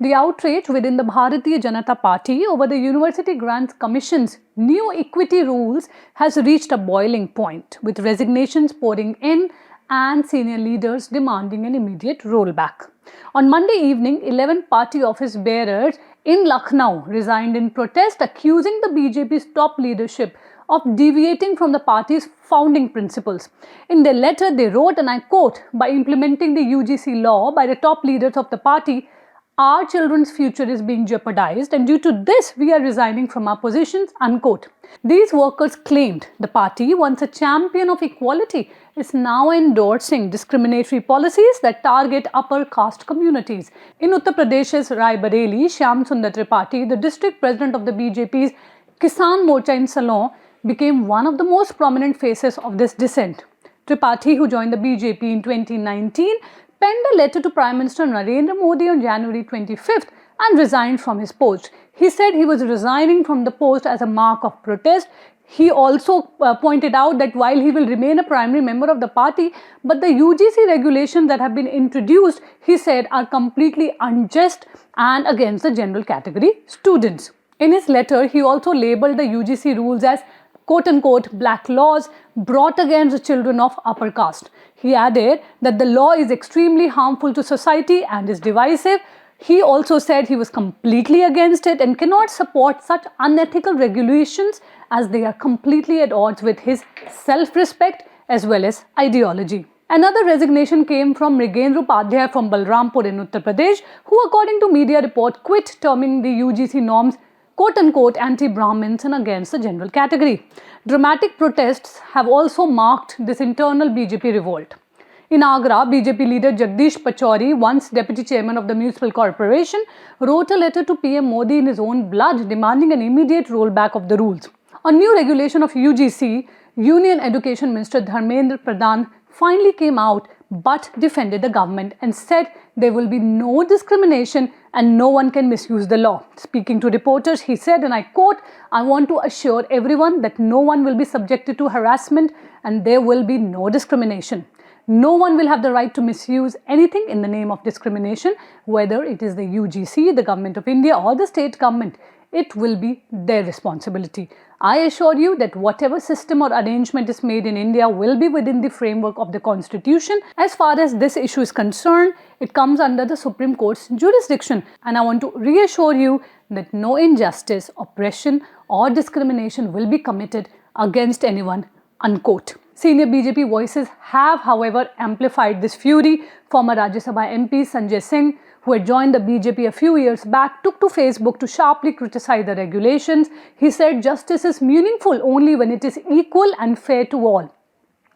The outrage within the Bharatiya Janata Party over the University Grants Commission's new equity rules has reached a boiling point, with resignations pouring in and senior leaders demanding an immediate rollback. On Monday evening, 11 party office bearers in Lucknow resigned in protest, accusing the BJP's top leadership of deviating from the party's founding principles. In their letter, they wrote, and I quote, "By implementing the UGC law by the top leaders of the party, our children's future is being jeopardized, and due to this, we are resigning from our positions," unquote. These workers claimed the party, once a champion of equality, is now endorsing discriminatory policies that target upper caste communities. In Uttar Pradesh's Rai Bareli, Shyam Sundar Tripathi, the district president of the BJP's Kisan Morcha in Salon, became one of the most prominent faces of this dissent. Tripathi, who joined the BJP in 2019, penned a letter to Prime Minister Narendra Modi on January 25th and resigned from his post. He said he was resigning from the post as a mark of protest. He also pointed out that while he will remain a primary member of the party, but the UGC regulations that have been introduced, he said, are completely unjust and against the general category students. In his letter, he also labeled the UGC rules as quote-unquote black laws brought against the children of upper caste. He added that the law is extremely harmful to society and is divisive. He also said he was completely against it and cannot support such unethical regulations as they are completely at odds with his self-respect as well as ideology. Another resignation came from Mrigendra Upadhyay from Balrampur in Uttar Pradesh, who according to media report quit, terming the UGC norms quote-unquote anti-Brahmins and against the general category. Dramatic protests have also marked this internal BJP revolt. In Agra, BJP leader Jagdish Pachauri, once deputy chairman of the municipal corporation, wrote a letter to PM Modi in his own blood demanding an immediate rollback of the rules. A new regulation of UGC, Union Education Minister Dharmendra Pradhan finally came out but defended the government and said there will be no discrimination and no one can misuse the law. Speaking to reporters, he said, and I quote, "I want to assure everyone that no one will be subjected to harassment and there will be no discrimination. No one will have the right to misuse anything in the name of discrimination, whether it is the UGC, the Government of India or the state government. It will be their responsibility. I assure you that whatever system or arrangement is made in India will be within the framework of the Constitution. As far as this issue is concerned, it comes under the Supreme Court's jurisdiction, and I want to reassure you that no injustice, oppression or discrimination will be committed against anyone," unquote. Senior BJP voices have, however, amplified this fury. Former Rajya Sabha MP Sanjay Singh, who had joined the BJP a few years back, took to Facebook to sharply criticize the regulations. He said justice is meaningful only when it is equal and fair to all.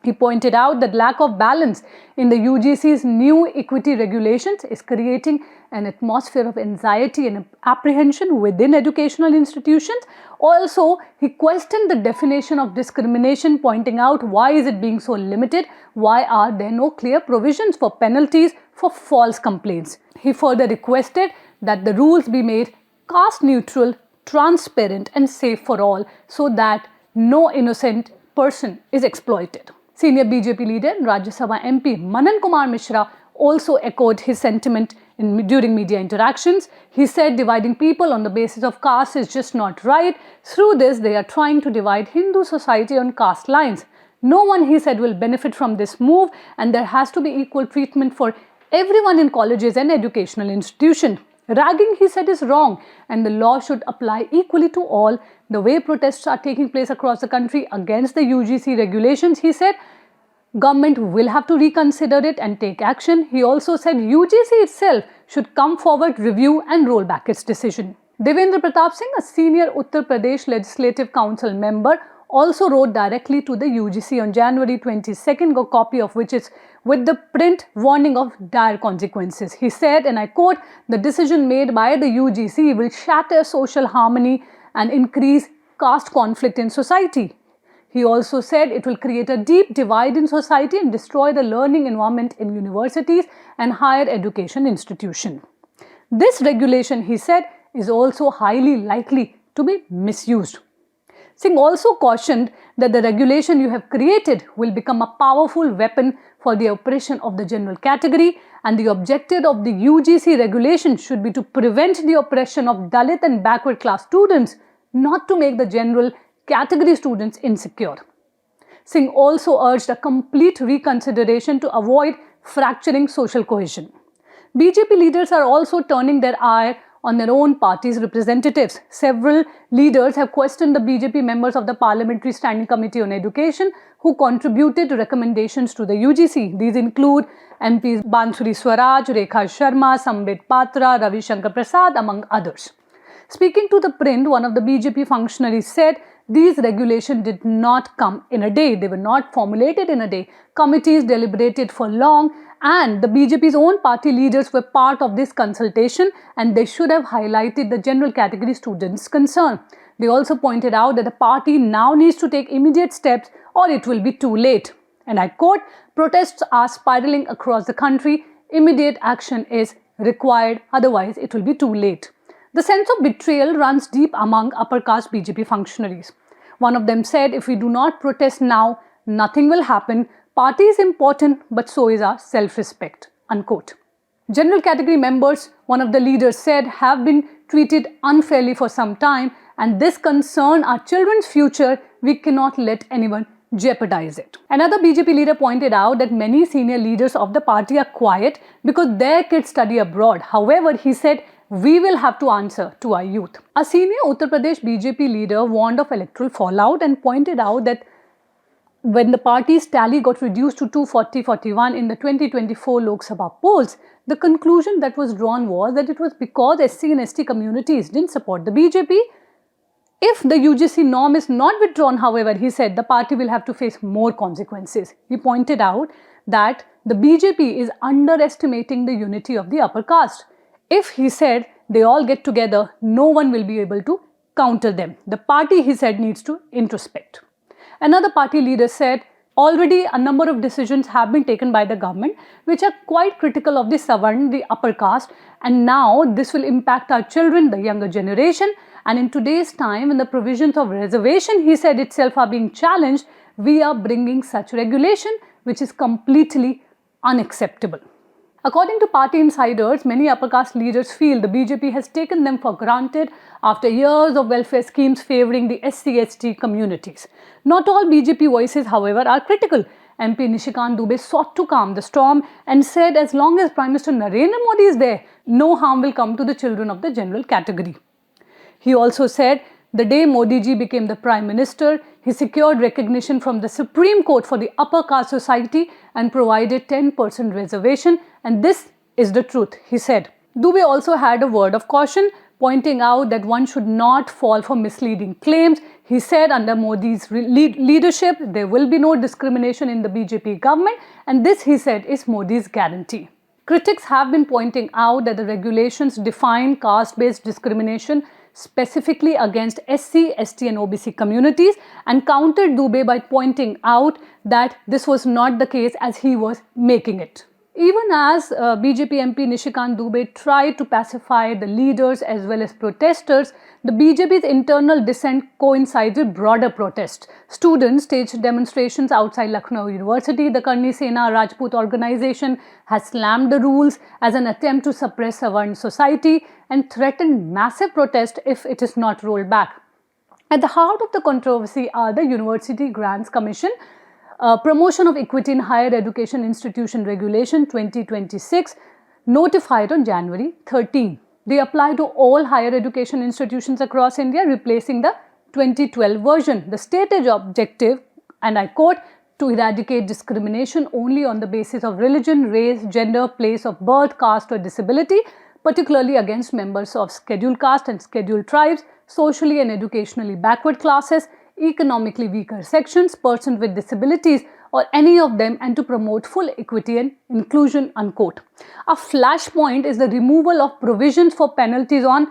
He pointed out that lack of balance in the UGC's new equity regulations is creating an atmosphere of anxiety and apprehension within educational institutions. Also, he questioned the definition of discrimination, pointing out why is it being so limited? Why are there no clear provisions for penalties for false complaints? He further requested that the rules be made caste neutral, transparent and safe for all so that no innocent person is exploited. Senior BJP leader and Rajya Sabha MP Manan Kumar Mishra also echoed his sentiment during media interactions. He said dividing people on the basis of caste is just not right. Through this, they are trying to divide Hindu society on caste lines. No one, he said, will benefit from this move, and there has to be equal treatment for everyone in colleges and educational institutions. Ragging, he said, is wrong and the law should apply equally to all. The way protests are taking place across the country against the UGC regulations, he said, government will have to reconsider it and take action. He also said UGC itself should come forward, review and roll back its decision. Devendra Pratap Singh, a senior Uttar Pradesh Legislative Council member, also wrote directly to the UGC on January 22nd, a copy of which is with the print, warning of dire consequences. He said, and I quote, "The decision made by the UGC will shatter social harmony and increase caste conflict in society." He also said it will create a deep divide in society and destroy the learning environment in universities and higher education institutions. This regulation, he said, is also highly likely to be misused. Singh also cautioned that the regulation you have created will become a powerful weapon for the oppression of the general category, and the objective of the UGC regulation should be to prevent the oppression of Dalit and backward class students, not to make the general category students insecure. Singh also urged a complete reconsideration to avoid fracturing social cohesion. BJP leaders are also turning their eye on their own party's representatives. Several leaders have questioned the BJP members of the Parliamentary Standing Committee on Education who contributed recommendations to the UGC. These include MPs Bansuri Swaraj, Rekha Sharma, Sambit Patra, Ravi Shankar Prasad, among others. Speaking to ThePrint, one of the BJP functionaries said, these regulations did not come in a day. They were not formulated in a day. Committees deliberated for long, and the BJP's own party leaders were part of this consultation, and they should have highlighted the general category students' concern. They also pointed out that the party now needs to take immediate steps or it will be too late. And I quote, protests are spiraling across the country. Immediate action is required, otherwise it will be too late. The sense of betrayal runs deep among upper caste BJP functionaries. One of them said, if we do not protest now, nothing will happen. Party is important, but so is our self-respect, unquote. General category members, one of the leaders said, have been treated unfairly for some time, and this concerns our children's future. We cannot let anyone jeopardize it. Another BJP leader pointed out that many senior leaders of the party are quiet because their kids study abroad. However, he said, we will have to answer to our youth. A senior Uttar Pradesh BJP leader warned of electoral fallout and pointed out that when the party's tally got reduced to 240-41 in the 2024 Lok Sabha polls, the conclusion that was drawn was that it was because SC and ST communities didn't support the BJP. If the UGC norm is not withdrawn, however, he said the party will have to face more consequences. He pointed out that the BJP is underestimating the unity of the upper caste. If, he said, they all get together, no one will be able to counter them. The party, he said, needs to introspect. Another party leader said, already a number of decisions have been taken by the government which are quite critical of the Savarn, the upper caste, and now this will impact our children, the younger generation. And in today's time, when the provisions of reservation, he said, itself are being challenged, we are bringing such regulation which is completely unacceptable. According to party insiders, many upper caste leaders feel the BJP has taken them for granted after years of welfare schemes favouring the SC/ST communities. Not all BJP voices, however, are critical. MP Nishikant Dubey sought to calm the storm and said as long as Prime Minister Narendra Modi is there, no harm will come to the children of the general category. He also said, the day Modi ji became the Prime Minister, he secured recognition from the Supreme Court for the upper caste society and provided 10% reservation, and this is the truth, he said. Dubey also had a word of caution, pointing out that one should not fall for misleading claims. He said under Modi's leadership, there will be no discrimination in the BJP government, and this, he said, is Modi's guarantee. Critics have been pointing out that the regulations define caste-based discrimination specifically against SC, ST and OBC communities and countered Dubey by pointing out that this was not the case as he was making it. Even as BJP MP Nishikant Dubey tried to pacify the leaders as well as protesters, the BJP's internal dissent coincides with broader protests. Students staged demonstrations outside Lucknow University. The Karni Sena Rajput organization has slammed the rules as an attempt to suppress Savarn society and threatened massive protest if it is not rolled back. At the heart of the controversy are the University Grants Commission, Promotion of Equity in Higher Education Institution Regulation 2026, notified on January 13. They apply to all higher education institutions across India, replacing the 2012 version. The stated objective, and I quote, to eradicate discrimination only on the basis of religion, race, gender, place of birth, caste or disability, particularly against members of scheduled caste and scheduled tribes, socially and educationally backward classes, economically weaker sections, persons with disabilities or any of them, and to promote full equity and inclusion, unquote. A flashpoint is the removal of provisions for penalties on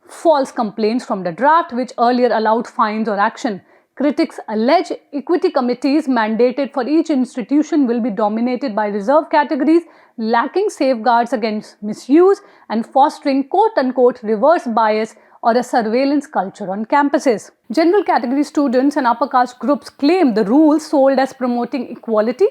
false complaints from the draft, which earlier allowed fines or action. Critics allege equity committees mandated for each institution will be dominated by reserve categories, lacking safeguards against misuse and fostering quote-unquote reverse bias or a surveillance culture on campuses. General category students and upper caste groups claim the rules sold as promoting equality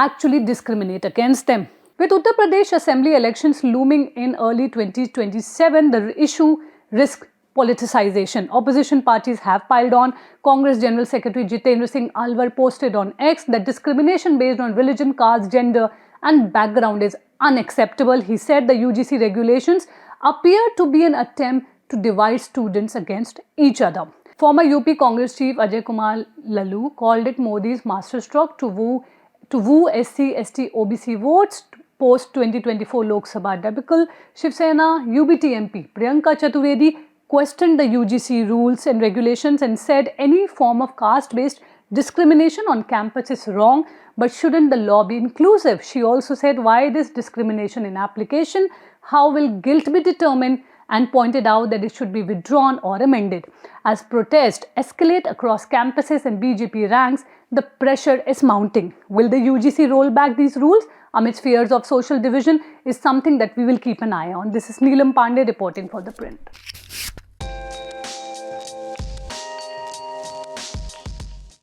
actually discriminate against them. With Uttar Pradesh Assembly elections looming in early 2027, the issue risks politicization. Opposition parties have piled on. Congress General Secretary Jitendra Singh Alwar posted on X that discrimination based on religion, caste, gender and background is unacceptable. He said the UGC regulations appear to be an attempt to divide students against each other. Former UP Congress chief Ajay Kumar Lalu called it Modi's masterstroke to woo SC, ST, OBC votes post 2024 Lok Sabha debacle. Shiv Sena UBT MP Priyanka Chaturvedi questioned the UGC rules and regulations and said any form of caste-based discrimination on campus is wrong, but shouldn't the law be inclusive? She also said why this discrimination in application, how will guilt be determined, and pointed out that it should be withdrawn or amended. As protests escalate across campuses and BJP ranks, the pressure is mounting. Will the UGC roll back these rules amidst fears of social division is something that we will keep an eye on. This is Neelam Pandey reporting for The Print.